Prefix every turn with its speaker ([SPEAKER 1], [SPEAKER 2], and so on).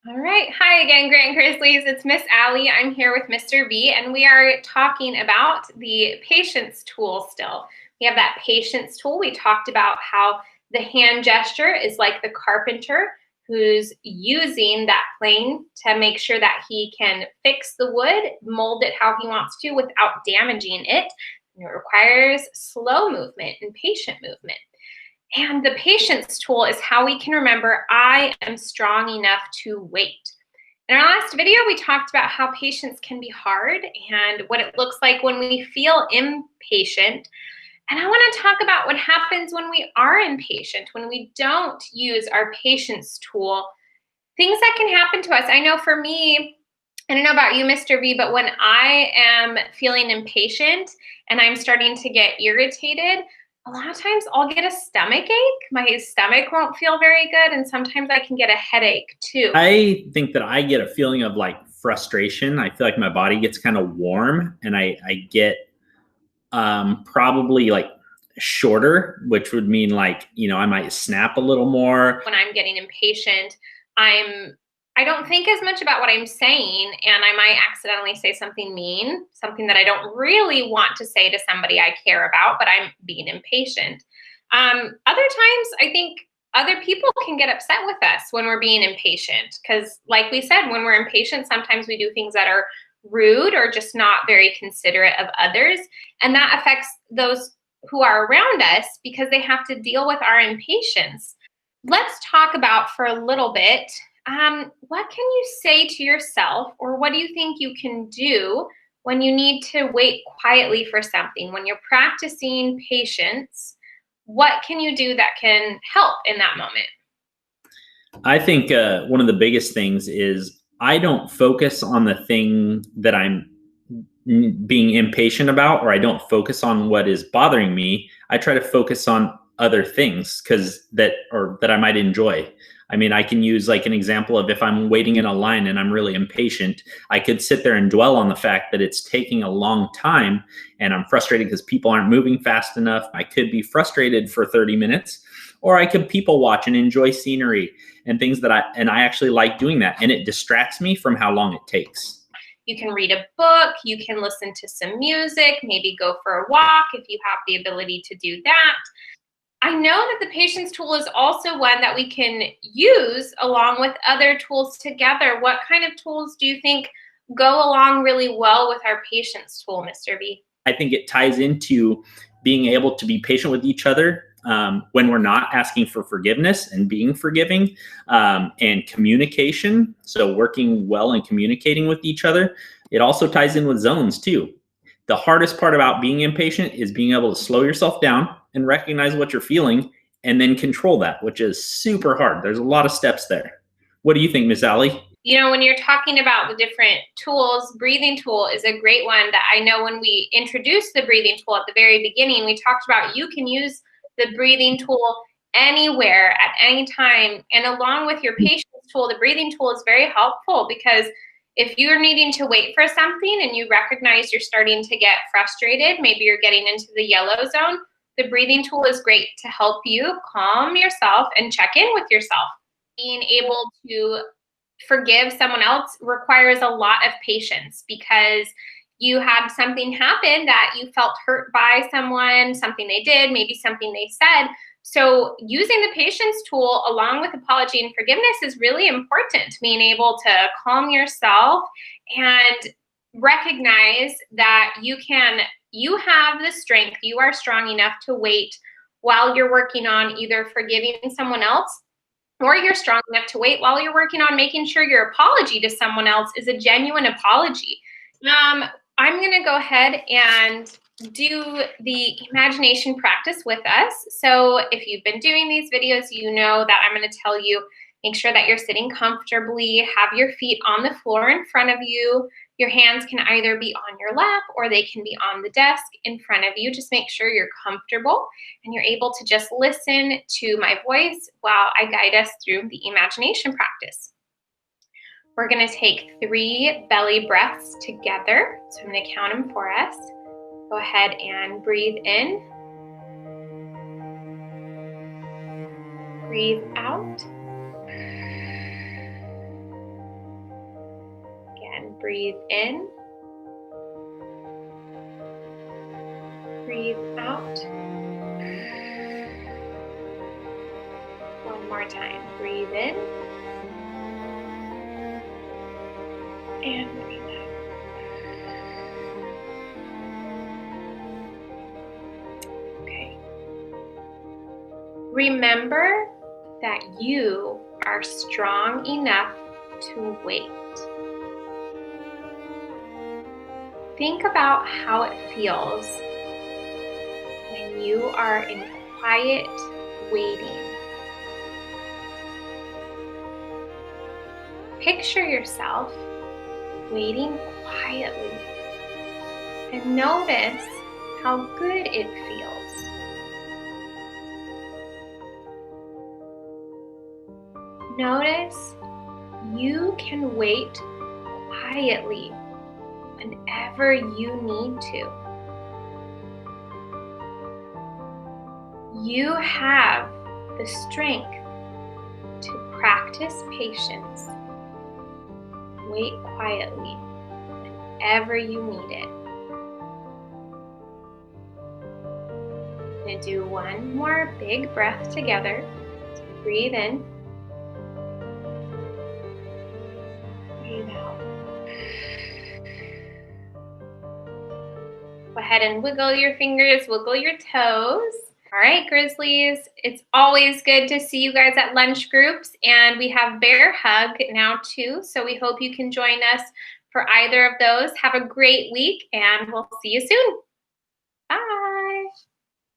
[SPEAKER 1] All right. Hi again, Grand Grizzlies. It's Miss Ali. I'm here with Mr. V, and we are talking about the patience tool still. We have that patience tool. We talked about how the hand gesture is like the carpenter who's using that plane to make sure that he can fix the wood, mold it how he wants to without damaging it. And it requires slow movement and patient movement. And the patience tool is how we can remember I am strong enough to wait. In our last video, we talked about how patience can be hard and what it looks like when we feel impatient. And I want to talk about what happens when we are impatient, when we don't use our patience tool, things that can happen to us. I know for me, I don't know about you, Mr. V, but when I am feeling impatient and I'm starting to get irritated, a lot of times I'll get a stomach ache. My stomach won't feel very good, and sometimes I can get a headache too.
[SPEAKER 2] I think that I get a feeling of like frustration. I feel like my body gets kind of warm and I get probably like shorter, which would mean like, I might snap a little more.
[SPEAKER 1] When I'm getting impatient, I don't think as much about what I'm saying, and I might accidentally say something mean, something that I don't really want to say to somebody I care about, but I'm being impatient. Other times, I think other people can get upset with us when we're being impatient because, like we said, when we're impatient, sometimes we do things that are rude or just not very considerate of others, and that affects those who are around us because they have to deal with our impatience. Let's talk about for a little bit, what can you say to yourself, or what do you think you can do when you need to wait quietly for something? When you're practicing patience, what can you do that can help in that moment?
[SPEAKER 2] I think one of the biggest things is I don't focus on the thing that I'm being impatient about, or I don't focus on what is bothering me. I try to focus on other things that I might enjoy. I mean, I can use like an example of if I'm waiting in a line and I'm really impatient, I could sit there and dwell on the fact that it's taking a long time and I'm frustrated because people aren't moving fast enough. I could be frustrated for 30 minutes, or I could people watch and enjoy scenery and things I actually like doing that. And it distracts me from how long it takes.
[SPEAKER 1] You can read a book, you can listen to some music, maybe go for a walk if you have the ability to do that. I know that the patience tool is also one that we can use along with other tools together. What kind of tools do you think go along really well with our patience tool, Mr. V?
[SPEAKER 2] I think it ties into being able to be patient with each other when we're not asking for forgiveness and being forgiving, and communication. So working well and communicating with each other. It also ties in with zones too. The hardest part about being impatient is being able to slow yourself down and recognize what you're feeling and then control that, which is super hard. There's a lot of steps there. What do you think, Miss Ali?
[SPEAKER 1] You know, when you're talking about the different tools, breathing tool is a great one that I know when we introduced the breathing tool at the very beginning, we talked about you can use the breathing tool anywhere at any time. And along with your patience tool, the breathing tool is very helpful because if you're needing to wait for something and you recognize you're starting to get frustrated, maybe you're getting into the yellow zone, the breathing tool is great to help you calm yourself and check in with yourself. Being able to forgive someone else requires a lot of patience because you had something happen that you felt hurt by someone, something they did, maybe something they said. So using the patience tool along with apology and forgiveness is really important. Being able to calm yourself and recognize that you have the strength, you are strong enough to wait while you're working on either forgiving someone else, or you're strong enough to wait while you're working on making sure your apology to someone else is a genuine apology. I'm going to go ahead and do the imagination practice with us. So if you've been doing these videos, you know that I'm going to tell you, make sure that you're sitting comfortably, have your feet on the floor in front of you. Your hands can either be on your lap or they can be on the desk in front of you. Just make sure you're comfortable and you're able to just listen to my voice while I guide us through the imagination practice. We're going to take 3 belly breaths together. So I'm going to count them for us. Go ahead and breathe in. Breathe out. Breathe in. Breathe out. One more time. Breathe in. And breathe out. Okay. Remember that you are strong enough to wait. Think about how it feels when you are in quiet waiting. Picture yourself waiting quietly and notice how good it feels. Notice you can wait quietly whenever you need to. You have the strength to practice patience. Wait quietly whenever you need it. I'm going to do one more big breath together. So breathe in. Breathe out. Go ahead and wiggle your fingers, wiggle your toes. All right, Grizzlies, it's always good to see you guys at lunch groups, and we have Bear Hug now too, so we hope you can join us for either of those. Have a great week, and we'll see you soon. Bye.